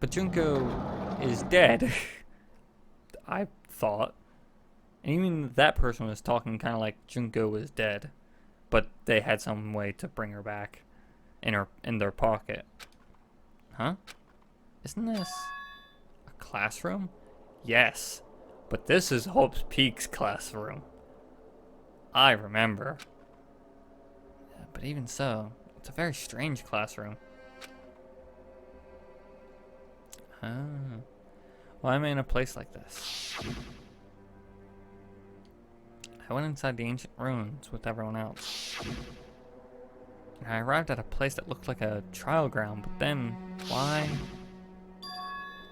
But Junko is dead. I thought. And even that person was talking kind of like Junko was dead. But they had some way to bring her back in their pocket. Huh? Isn't this a classroom? Yes. But this is Hope's Peak's classroom. I remember. Yeah, but even so, it's a very strange classroom. Ah. Why am I in a place like this? I went inside the ancient ruins with everyone else. And I arrived at a place that looked like a trial ground, but then, why?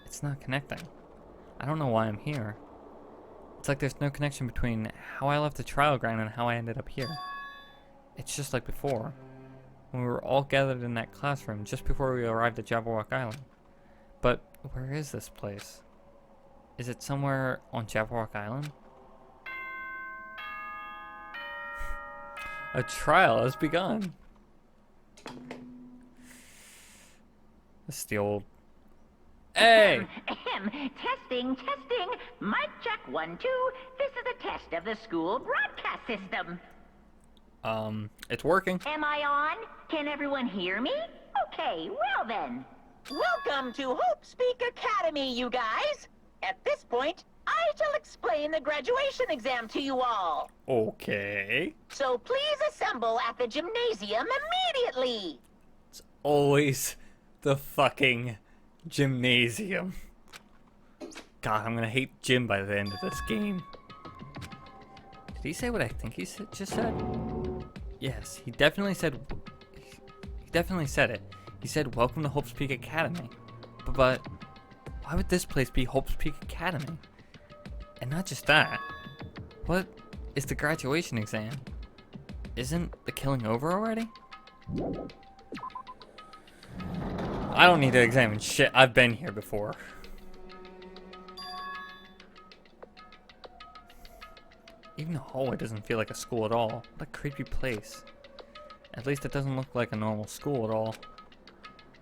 It's not connecting. I don't know why I'm here. It's like there's no connection between how I left the trial ground and how I ended up here. It's just like before, when we were all gathered in that classroom just before we arrived at Jabberwock Island. But where is this place? Is it somewhere on Jabberwock Island? A trial has begun. This is the old... Hey! Testing. Mic check 1, 2. This is a test of the school broadcast system. It's working. Am I on? Can everyone hear me? Okay, well then. Welcome to Hope Speak Academy, you guys. At this point, I shall explain the graduation exam to you all. Okay. So please assemble at the gymnasium immediately. It's always the fucking gymnasium. God, I'm gonna hate gym by the end of this game. Did he say what I think he just said? Yes, he definitely said... He definitely said it. He said, "Welcome to Hope's Peak Academy." But why would this place be Hope's Peak Academy? And not just that. What is the graduation exam? Isn't the killing over already? I don't need to examine shit. I've been here before. Even the hallway doesn't feel like a school at all. What a creepy place. At least it doesn't look like a normal school at all.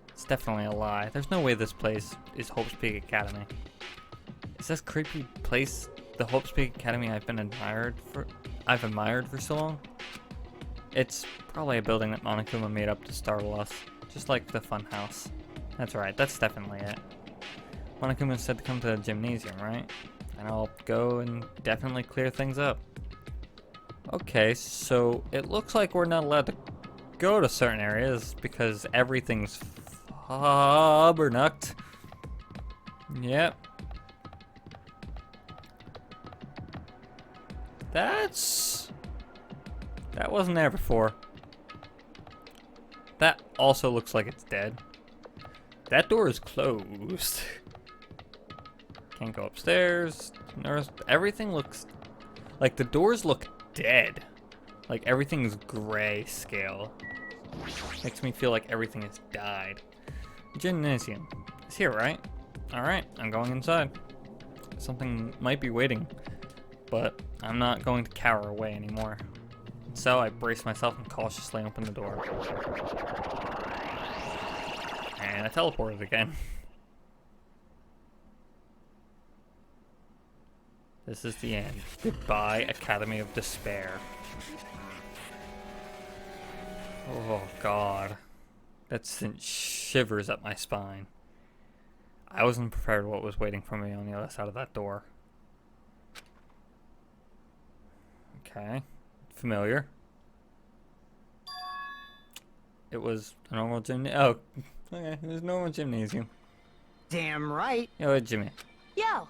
It's definitely a lie. There's no way this place is Hope's Peak Academy. Is this creepy place the Hope's Peak Academy I've admired for so long? It's probably a building that Monokuma made up to startle us. Just like the fun house. That's right, that's definitely it. Monokuma said to come to the gymnasium, right? And I'll go and definitely clear things up. Okay, so it looks like we're not allowed to go to certain areas because everything's fubbernucked. Yep. That wasn't there before. That also looks like it's dead. That door is closed. Can't go upstairs. Everything looks like the doors look dead. Like everything's gray scale. Makes me feel like everything has died. Gymnasium. It's here, right? Alright, I'm going inside. Something might be waiting, but I'm not going to cower away anymore. So I brace myself and cautiously open the door. And I teleported again. This is the end. Goodbye, Academy of Despair. Oh god. That sent shivers up my spine. I wasn't prepared what was waiting for me on the other side of that door. Okay. Familiar. It was a normal oh, okay, it was a normal gymnasium. Damn right. Yo, Jimmy. Yo.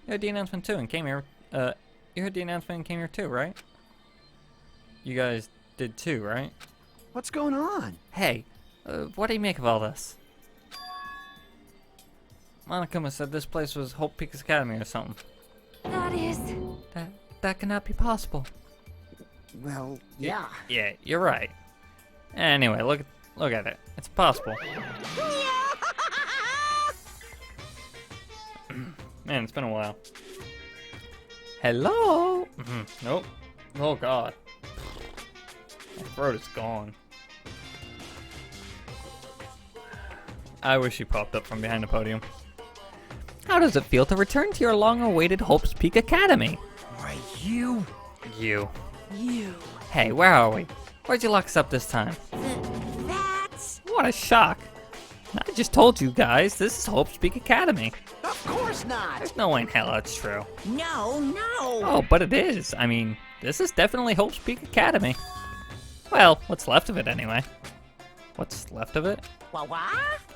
You heard the announcement too and came here. You heard the announcement and came here too, right? You guys did too, right? What's going on? Hey, what do you make of all this? Monokuma said this place was Hope Peaks Academy or something. That is... That cannot be possible. Well, yeah. Yeah, you're right. Anyway, look at it. It's possible. Man, it's been a while. Hello? Nope. Oh god. My throat is gone. I wish she popped up from behind the podium. How does it feel to return to your long-awaited Hope's Peak Academy? Why, you. You. Hey, where are we? Where'd you lock us up this time? That's... What a shock. I just told you guys, this is Hope's Peak Academy. Of course not. There's no way in hell that's true. No. Oh, but it is. I mean, this is definitely Hope's Peak Academy. Well, what's left of it anyway. What's left of it? What?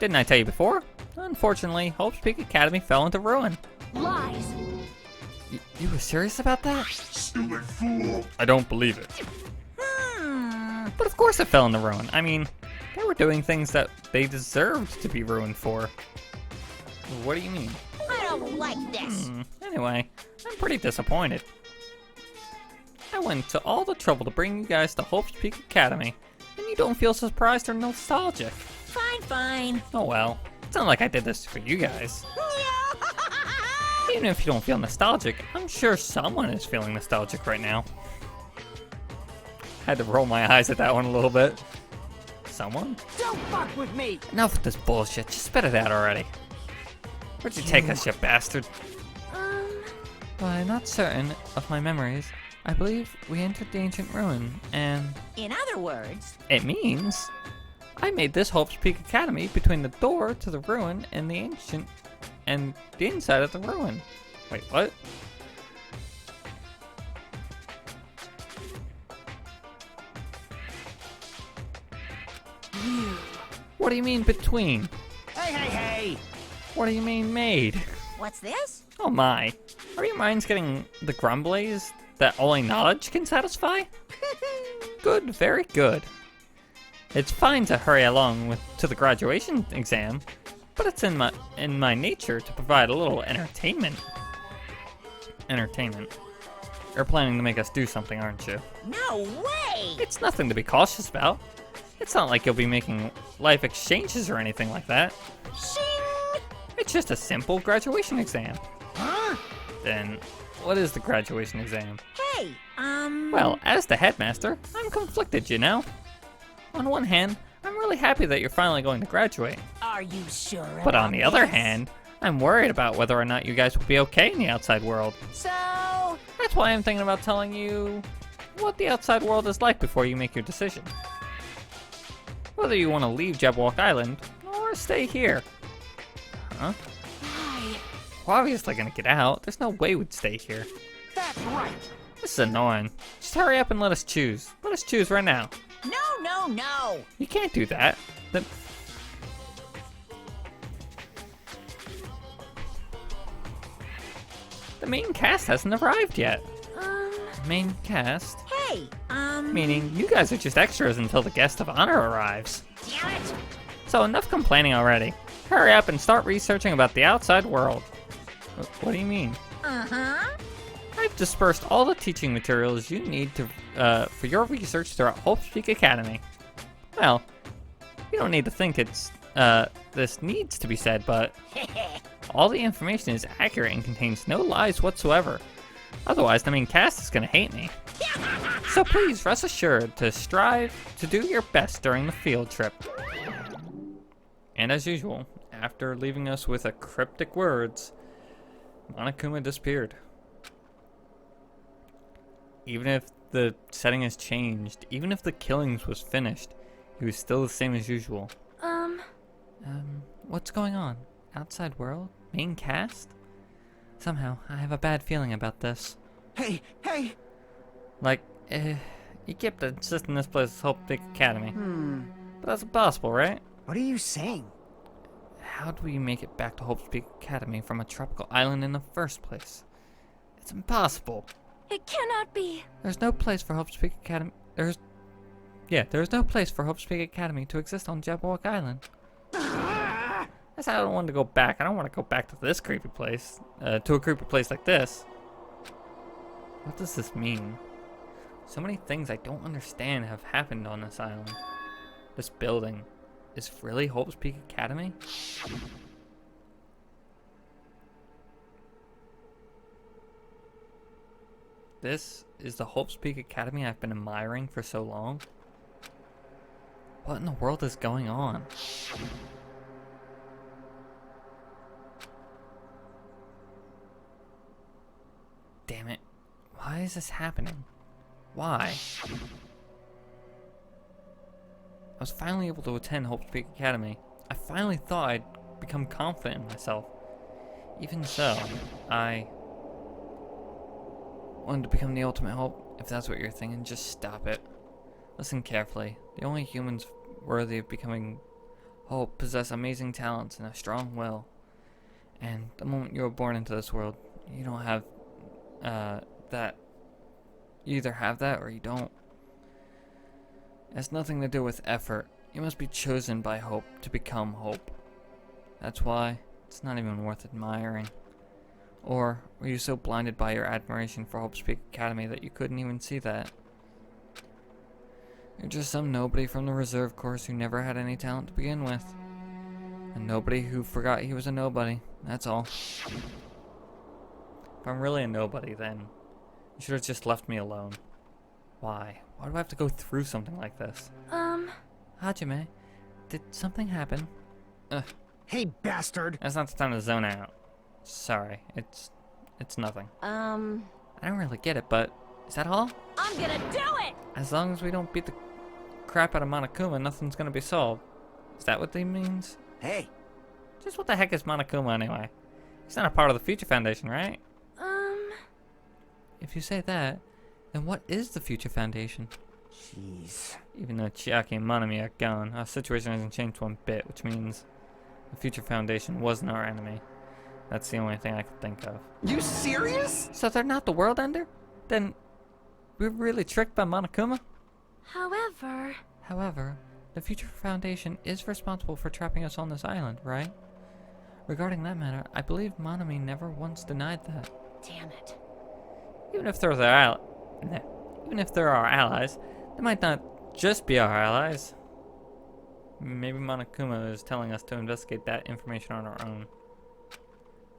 Didn't I tell you before? Unfortunately, Hope's Peak Academy fell into ruin. Lies. You were serious about that? Stupid fool. I don't believe it. But of course it fell into ruin. I mean, they were doing things that they deserved to be ruined for. What do you mean? I don't like this. Anyway, I'm pretty disappointed. I went to all the trouble to bring you guys to Hope's Peak Academy, and you don't feel surprised or nostalgic. Fine. Oh well, it's not like I did this for you guys. Even if you don't feel nostalgic, I'm sure someone is feeling nostalgic right now. Had to roll my eyes at that one a little bit. Someone? Don't fuck with me. Enough with this bullshit, just spit it out already. Where'd you take us, you bastard? Well, I'm not certain of my memories. I believe we entered the ancient ruin, and... In other words... It means... I made this Hope's Peak Academy between the door to the ruin and the ancient... and the inside of the ruin. Wait, what? What do you mean between? Hey. What do you mean made? What's this? Oh my. Are your minds getting the grumblies that only knowledge can satisfy? Good, very good. It's fine to hurry along to the graduation exam, but it's in my nature to provide a little entertainment. You're planning to make us do something, aren't you? No way! It's nothing to be cautious about. It's not like you'll be making life exchanges or anything like that. Shing! It's just a simple graduation exam. Huh? Then, what is the graduation exam? Hey, Well, as the headmaster, I'm conflicted, you know? On one hand, I'm really happy that you're finally going to graduate. Are you sure But on about the other this? hand, I'm worried about whether or not you guys will be okay in the outside world. So... That's why I'm thinking about telling you what the outside world is like before you make your decision. Whether you want to leave Jabberwock Island or stay here. Huh? Why? We're obviously gonna get out. There's no way we'd stay here. That's right. This is annoying. Just hurry up and let us choose. Let us choose right now. No! You can't do that. The main cast hasn't arrived yet. Main cast? Hey, Meaning you guys are just extras until the guest of honor arrives. damn it! So enough complaining already. Hurry up and start researching about the outside world. What do you mean? Uh-huh. I've dispersed all the teaching materials you need to for your research throughout Hope's Peak Academy. Well, you don't need to think this needs to be said, but all the information is accurate and contains no lies whatsoever. Otherwise, the main cast is gonna hate me. So please rest assured to strive to do your best during the field trip. And as usual, after leaving us with a cryptic words, Monokuma disappeared. Even if the setting has changed, even if the killings was finished, he was still the same as usual. What's going on? Outside world? Main cast? Somehow, I have a bad feeling about this. Hey. Like, you kept insisting this place is Hope Peak Academy. But that's impossible, right? What are you saying? How do we make it back to Hope's Peak Academy from a tropical island in the first place? It's impossible. It cannot be. There's no place for Hope's Peak Academy. There's no place for Hope's Peak Academy to exist on Jabberwock Island. That's why I don't want to go back. I don't want to go back to this creepy place. To a creepy place like this. What does this mean? So many things I don't understand have happened on this island. This building is really Hope's Peak Academy? This is the Hope's Peak Academy I've been admiring for so long? What in the world is going on? Damn it. Why is this happening? Why? I was finally able to attend Hope Peak Academy. I finally thought I'd become confident in myself. Even so, I wanted to become the ultimate Hope. If that's what you're thinking, just stop it. Listen carefully. The only humans worthy of becoming Hope possess amazing talents and a strong will. And the moment you were born into this world, you don't have that. You either have that or you don't. It has nothing to do with effort. You must be chosen by Hope to become Hope. That's why it's not even worth admiring. Or were you so blinded by your admiration for Hope's Peak Academy that you couldn't even see that? You're just some nobody from the reserve course who never had any talent to begin with. A nobody who forgot he was a nobody. That's all. If I'm really a nobody, then you should have just left me alone. Why? Why do I have to go through something like this? Hajime, did something happen? Hey, bastard! That's not the time to zone out. Sorry, it's nothing. I don't really get it, but is that all? I'm gonna do it! As long as we don't beat the crap out of Monokuma, nothing's gonna be solved. Is that what they means? Hey, Just what the heck is Monokuma anyway? He's not a part of the Future Foundation, right? If you say that, then what is the Future Foundation? jeez. Even though Chiaki and Monami are gone, our situation hasn't changed one bit, which means the Future Foundation wasn't our enemy. That's the only thing I could think of. You serious? So they're not the World Ender? Then we were really tricked by Monokuma? However, the Future Foundation is responsible for trapping us on this island, right? Regarding that matter, I believe Monami never once denied that. Damn it. Even if they're our allies, they might not just be our allies. Maybe Monokuma is telling us to investigate that information on our own.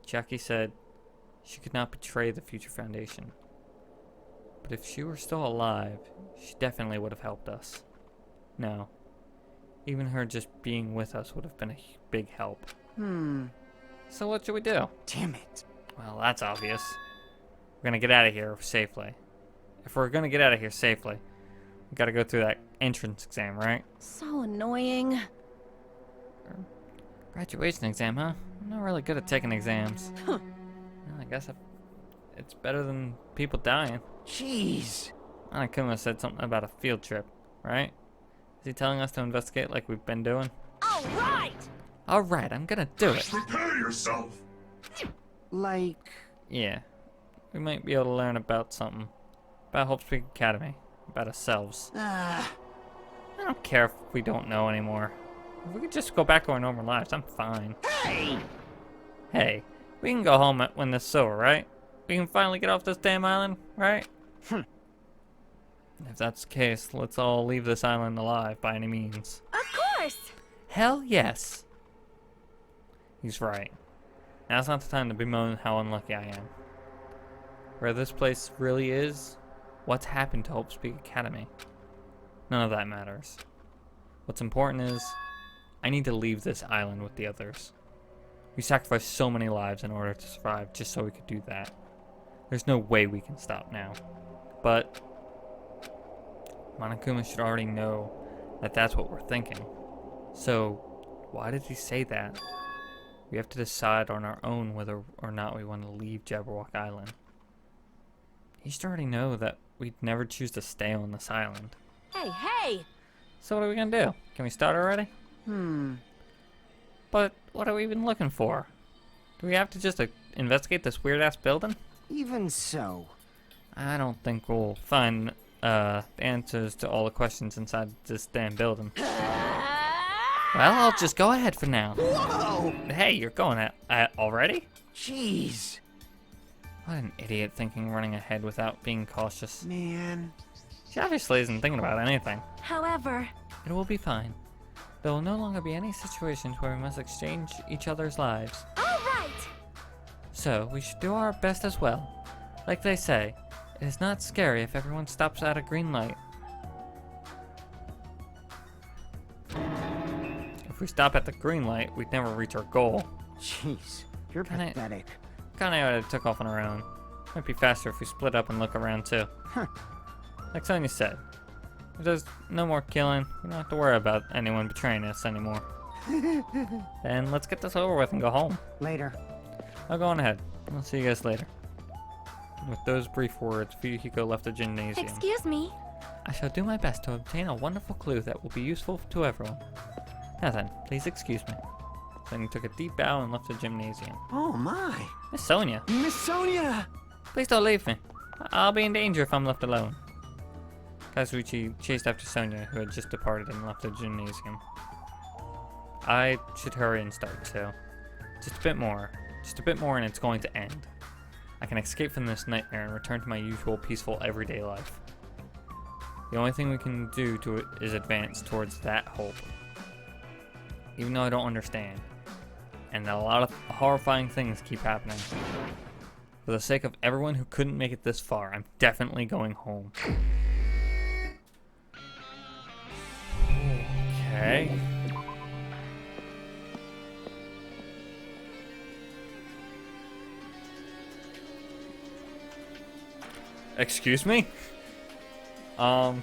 Chiaki said she could not betray the Future Foundation. But if she were still alive, she definitely would have helped us. No. Even her just being with us would have been a big help. So what should we do? Damn it. Well, that's obvious. We're gonna get out of here safely. If we're gonna get out of here safely, we gotta go through that entrance exam, right? So annoying. Graduation exam, huh? I'm not really good at taking exams. Huh. Well, I guess it's better than people dying. Jeez. Anakuma said something about a field trip, right? Is he telling us to investigate like we've been doing? All right! Alright, I'm gonna do it. Prepare yourself. Like, Yeah. We might be able to learn about something. About Hope Peak Academy. About ourselves. I don't care if we don't know anymore. If we could just go back to our normal lives, I'm fine. hey! Hey, we can go home when this is over, right? We can finally get off this damn island, right? If that's the case, let's all leave this island alive by any means. Of course! Hell yes! He's right. Now's not the time to bemoan how unlucky I am. Where this place really is, what's happened to Hope Peak Academy? None of that matters. What's important is, I need to leave this island with the others. We sacrificed so many lives in order to survive just so we could do that. There's no way we can stop now. But Monokuma should already know that that's what we're thinking. So, why did he say that? We have to decide on our own whether or not we want to leave Jabberwock Island. He should already know that we'd never choose to stay on this island. Hey! So what are we gonna do? Can we start already? But what are we even looking for? Do we have to just investigate this weird-ass building? Even so. I don't think we'll find answers to all the questions inside this damn building. Well, I'll just go ahead for now. Whoa! Hey, you're going at already? Jeez. What an idiot thinking running ahead without being cautious. Man. She obviously isn't thinking about anything. However, It will be fine. There will no longer be any situations where we must exchange each other's lives. all right! So, we should do our best as well. Like they say, it is not scary if everyone stops at a green light. If we stop at the green light, we'd never reach our goal. Jeez. You're Kinda- pathetic. Kinda took off on our own. Might be faster if we split up and look around too. Huh. Like Sonia said, if there's no more killing, we don't have to worry about anyone betraying us anymore. Then let's get this over with and go home. Later. I'll go on ahead. I'll see you guys later. With those brief words, Fuyuhiko left the gymnasium. Excuse me. I shall do my best to obtain a wonderful clue that will be useful to everyone. Now then, please excuse me. Then he took a deep bow and left the gymnasium. Oh my. Miss Sonia, Miss Sonia! please don't leave me. I'll be in danger if I'm left alone. Kazuichi chased after Sonia, who had just departed and left the gymnasium. I should hurry and start too. Just a bit more. Just a bit more and it's going to end. I can escape from this nightmare and return to my usual peaceful everyday life. The only thing we can do to it is advance towards that hope. Even though I don't understand. And a lot of horrifying things keep happening. For the sake of everyone who couldn't make it this far, I'm definitely going home. Okay. Excuse me? I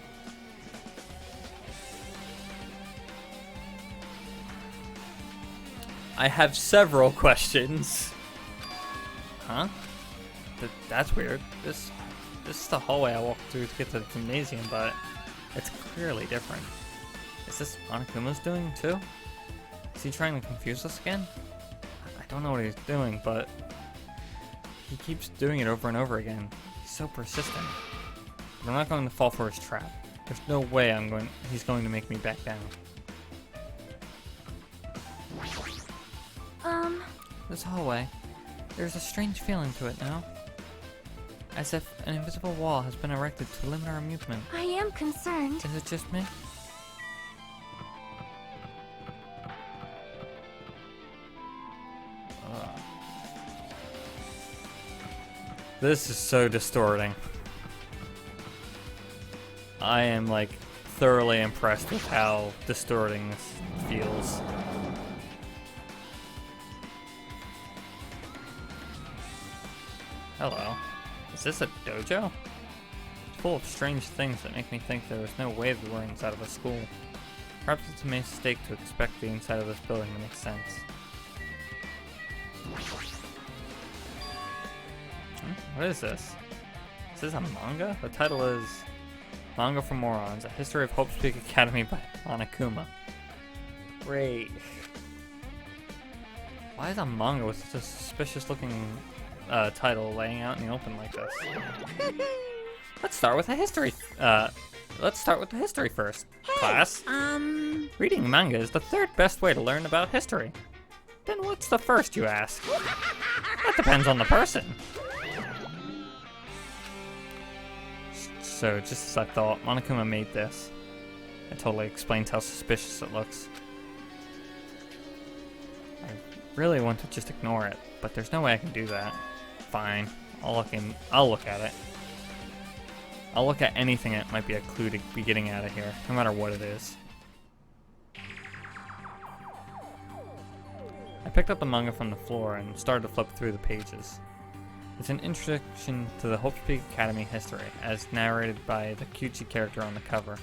have several questions. Huh? That's weird. This is the hallway I walked through to get to the gymnasium, but it's clearly different. Is this Monokuma's doing too? Is he trying to confuse us again? I don't know what he's doing, but he keeps doing it over and over again. He's so persistent. But I'm not going to fall for his trap. There's no way he's going to make me back down. This hallway, there's a strange feeling to it now. As if an invisible wall has been erected to limit our movement. I am concerned. Is it just me? This is so distorting. I am like thoroughly impressed with how distorting this feels. Hello. Is this a dojo? It's full of strange things that make me think there is no way that we're inside of a school. Perhaps it's a mistake to expect the inside of this building to make sense. What is this? Is this a manga? The title is Manga for Morons, A History of Hope's Peak Academy by Monokuma. Great. Why is a manga with such a suspicious looking title laying out in the open like this? Let's start with the history. Let's start with the history first, class. Reading manga is the third best way to learn about history. Then what's the first, you ask? That depends on the person. So, just as I thought, Monokuma made this. It totally explains how suspicious it looks. I really want to just ignore it, but there's no way I can do that. Fine, I'll look at it. I'll look at anything that might be a clue to be getting out of here, no matter what it is. I picked up the manga from the floor and started to flip through the pages. It's an introduction to the Hope's Peak Academy history, as narrated by the cutesy character on the cover.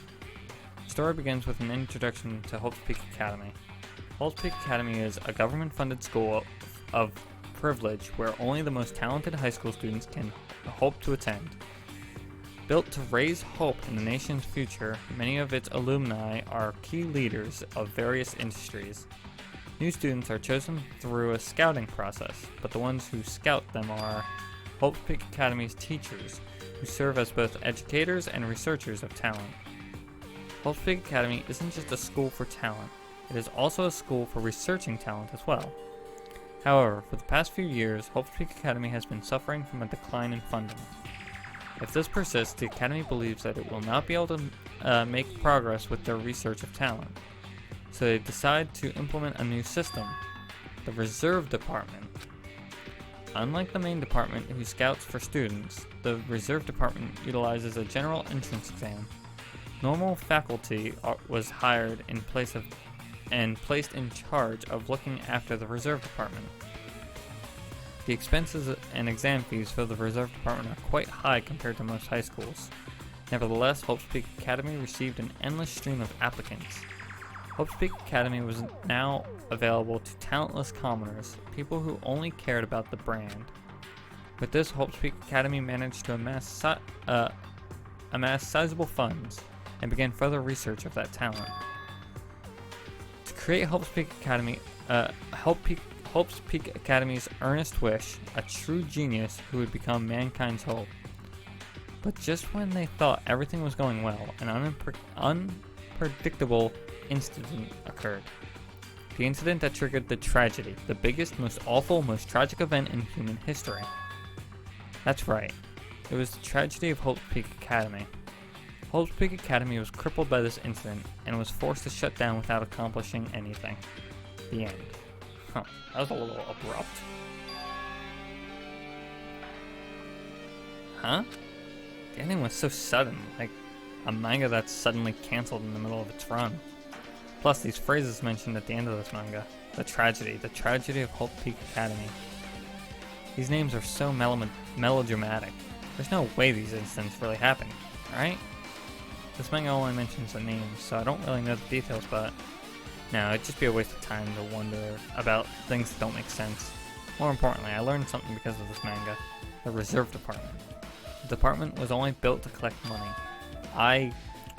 The story begins with an introduction to Hope's Peak Academy. Hope's Peak Academy is a government-funded school of privilege where only the most talented high school students can hope to attend. Built to raise hope in the nation's future, many of its alumni are key leaders of various industries. New students are chosen through a scouting process, but the ones who scout them are Hope's Peak Academy's teachers, who serve as both educators and researchers of talent. Hope's Peak Academy isn't just a school for talent, it is also a school for researching talent as well. However, for the past few years, Hope's Peak Academy has been suffering from a decline in funding. If this persists, the Academy believes that it will not be able to make progress with their research of talent. So they decide to implement a new system, the Reserve Department. Unlike the main department who scouts for students, the Reserve Department utilizes a general entrance exam. Normal faculty was hired in place of and placed in charge of looking after the Reserve Department. The expenses and exam fees for the reserve department are quite high compared to most high schools. Nevertheless, Hope's Peak Academy received an endless stream of applicants. Hope's Peak Academy was now available to talentless commoners, people who only cared about the brand. With this, Hope's Peak Academy managed to amass sizable funds and began further research of that talent. To create Hope's Peak Academy, Hope's Peak Academy's earnest wish, a true genius who would become mankind's hope. But just when they thought everything was going well, an unpredictable incident occurred. The incident that triggered the tragedy, the biggest, most awful, most tragic event in human history. That's right. It was the tragedy of Hope's Peak Academy. Hope's Peak Academy was crippled by this incident and was forced to shut down without accomplishing anything. The end. Huh, that was a little abrupt. Huh? The ending was so sudden, like a manga that's suddenly cancelled in the middle of its run. Plus, these phrases mentioned at the end of this manga. The tragedy of Hope Peak Academy. These names are so melodramatic. There's no way these incidents really happened, right? This manga only mentions the names, so I don't really know the details, but no, it'd just be a waste of time to wonder about things that don't make sense. More importantly, I learned something because of this manga. The reserve department. The department was only built to collect money. I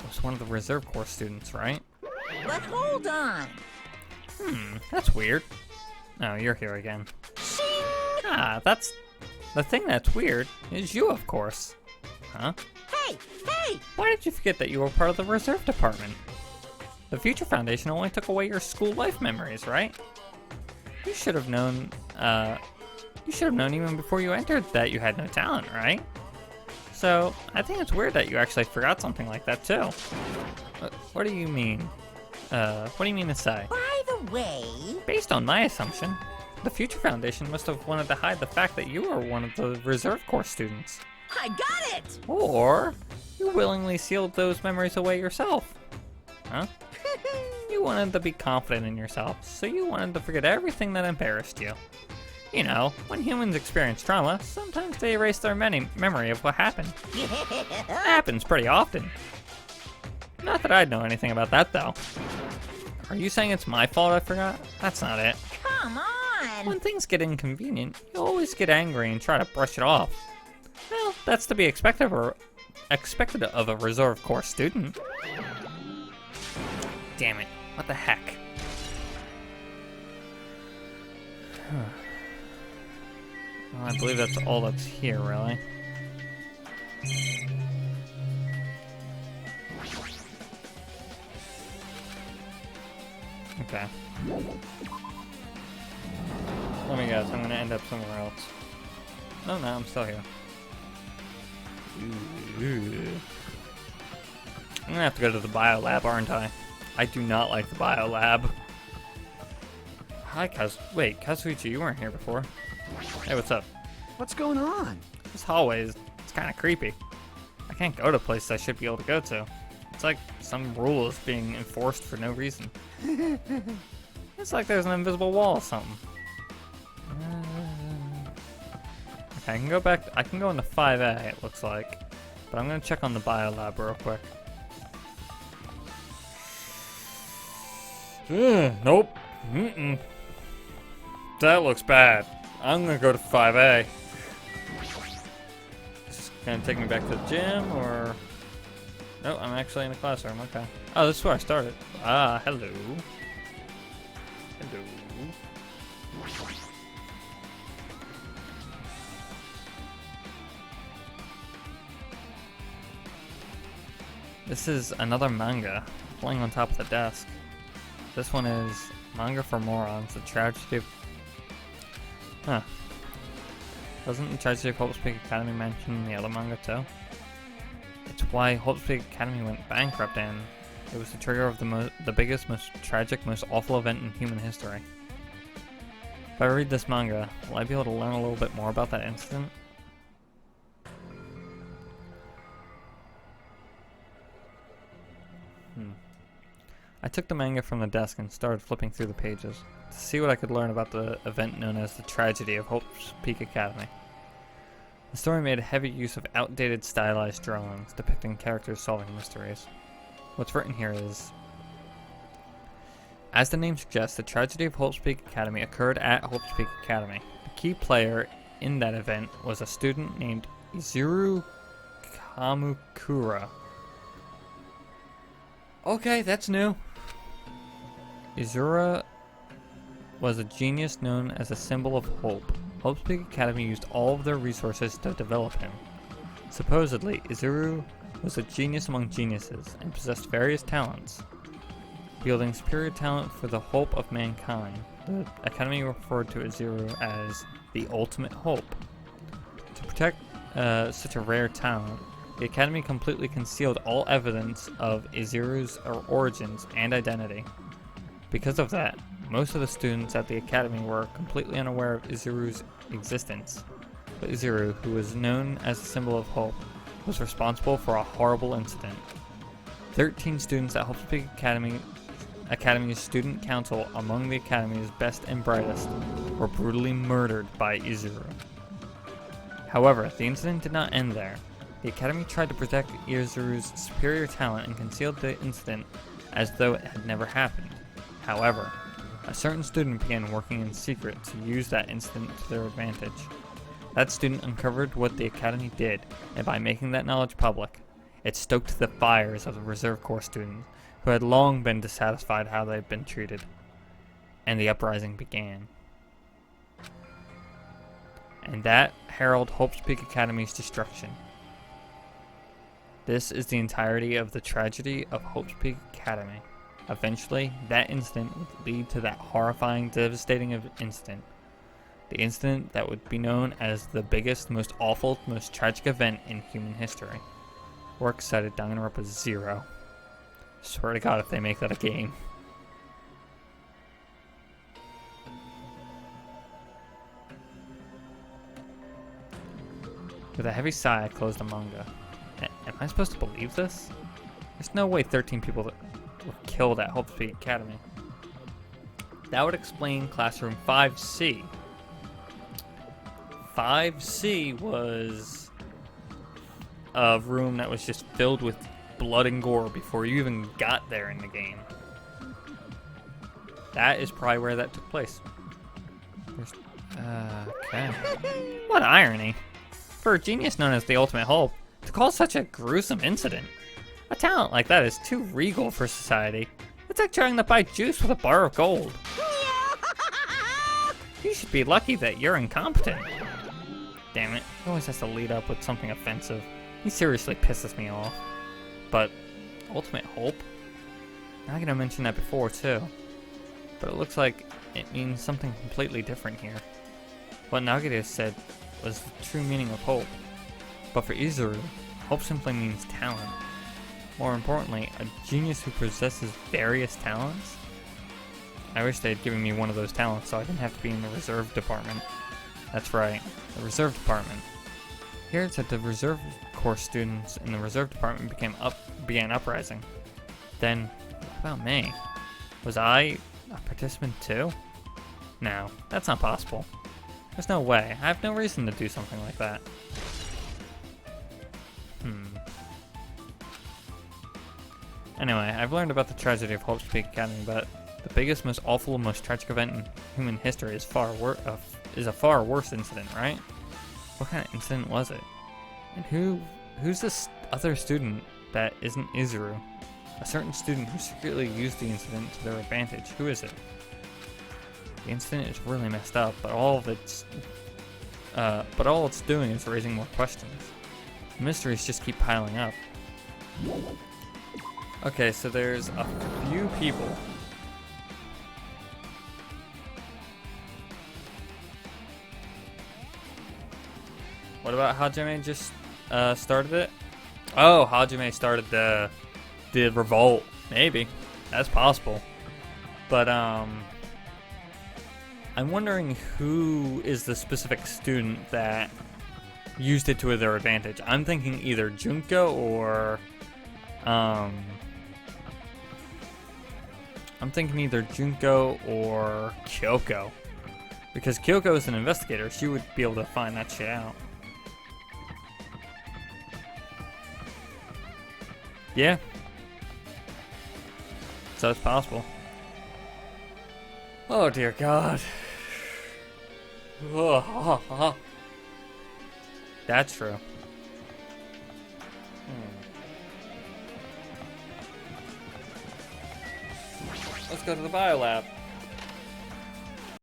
was one of the reserve corps students, right? But hold on. That's weird. Oh, you're here again. That's... The thing that's weird is you, of course. Huh? Hey! Why did you forget that you were part of the reserve department? The Future Foundation only took away your school life memories, right? You should have known, even before you entered that you had no talent, right? So, I think it's weird that you actually forgot something like that, too. What do you mean? What do you mean to say? By the way... Based on my assumption, the Future Foundation must have wanted to hide the fact that you were one of the Reserve Corps students. I got it! Or, you willingly sealed those memories away yourself. Huh? You wanted to be confident in yourself, so you wanted to forget everything that embarrassed you. You know, when humans experience trauma, sometimes they erase their memory of what happened. That happens pretty often. Not that I'd know anything about that, though. Are you saying it's my fault I forgot? That's not it. Come on! When things get inconvenient, you always get angry and try to brush it off. Well, that's to be expected of a Reserve Corps student. Damn it. What the heck? Well, I believe that's all that's here, really. Okay. Let me guess, I'm gonna end up somewhere else. Oh no, I'm still here. Ooh. I'm gonna have to go to the bio lab, aren't I? I do not like the bio lab. Hi, Kazuichi, you weren't here before. Hey, what's up? What's going on? This hallway it's kind of creepy. I can't go to places I should be able to go to. It's like some rule is being enforced for no reason. It's like there's an invisible wall or something. Okay, I can go back. I can go into 5A, it looks like. But I'm going to check on the bio lab real quick. Nope. That looks bad. I'm going to go to 5A. Is this going to take me back to the gym, or... No, I'm actually in the classroom, okay. Oh, this is where I started. Ah, hello. Hello. This is another manga laying on top of the desk. This one is Manga for Morons, the tragedy of... Huh. Doesn't the tragedy of Hope's Peak Academy mention the other manga too? It's why Hope's Peak Academy went bankrupt, and it was the trigger of the biggest, most tragic, most awful event in human history. If I read this manga, will I be able to learn a little bit more about that incident? I took the manga from the desk and started flipping through the pages to see what I could learn about the event known as the tragedy of Hope's Peak Academy. The story made a heavy use of outdated stylized drawings depicting characters solving mysteries. What's written here is, as the name suggests, the tragedy of Hope's Peak Academy occurred at Hope's Peak Academy. The key player in that event was a student named Izuru Kamukura. Okay, that's new. Izura was a genius known as a symbol of hope. Hope's Peak Academy used all of their resources to develop him. Supposedly, Izuru was a genius among geniuses and possessed various talents. Wielding superior talent for the hope of mankind, the Academy referred to Izuru as the ultimate hope. To protect such a rare talent, the Academy completely concealed all evidence of Izuru's origins and identity. Because of that, most of the students at the Academy were completely unaware of Izuru's existence. But Izuru, who was known as a symbol of hope, was responsible for a horrible incident. 13 students at Hope's Peak Academy's student council, among the Academy's best and brightest, were brutally murdered by Izuru. However, the incident did not end there. The Academy tried to protect Izuru's superior talent and concealed the incident as though it had never happened. However, a certain student began working in secret to use that incident to their advantage. That student uncovered what the Academy did, and by making that knowledge public, it stoked the fires of the Reserve Corps students, who had long been dissatisfied how they had been treated. And the uprising began. And that heralded Hope's Peak Academy's destruction. This is the entirety of the tragedy of Hope's Peak Academy. Eventually, that incident would lead to that horrifying, devastating incident. The incident that would be known as the biggest, most awful, most tragic event in human history. Works cited Danganronpa 0. Swear to God if they make that a game. With a heavy sigh, I closed the manga. Am I supposed to believe this? There's no way 13 people were killed at Hope's Peak Academy. That would explain classroom 5C. 5C was a room that was just filled with blood and gore before you even got there in the game. That is probably where that took place. Okay. What irony. For a genius known as the Ultimate Hope, to cause such a gruesome incident. A talent like that is too regal for society. It's like trying to buy juice with a bar of gold. You should be lucky that you're incompetent. Damn it, he always has to lead up with something offensive. He seriously pisses me off. But, Ultimate Hope? I'm gonna mention that before too. But it looks like it means something completely different here. What Nagade said was the true meaning of hope. But for Izuru, hope simply means talent. More importantly, a genius who possesses various talents? I wish they had given me one of those talents so I didn't have to be in the reserve department. That's right, the reserve department. Here it said the reserve corps students in the reserve department began uprising. Then, what about me? Was I a participant too? No, that's not possible. There's no way. I have no reason to do something like that. Anyway, I've learned about the tragedy of Hope's Peak Academy, but the biggest, most awful, most tragic event in human history is a far worse incident, right? What kind of incident was it? And who's this other student that isn't Izuru? A certain student who secretly used the incident to their advantage. Who is it? The incident is really messed up, but all it's doing is raising more questions. The mysteries just keep piling up. Okay, so there's a few people. What about Hajime just started it? Oh, Hajime started the revolt. Maybe. That's possible. But I'm wondering who is the specific student that used it to their advantage. I'm thinking either Junko or I'm thinking either Junko or Kyoko. Because Kyoko is an investigator. She would be able to find that shit out. Yeah. So it's possible. Oh dear God. That's true. Let's go to the biolab.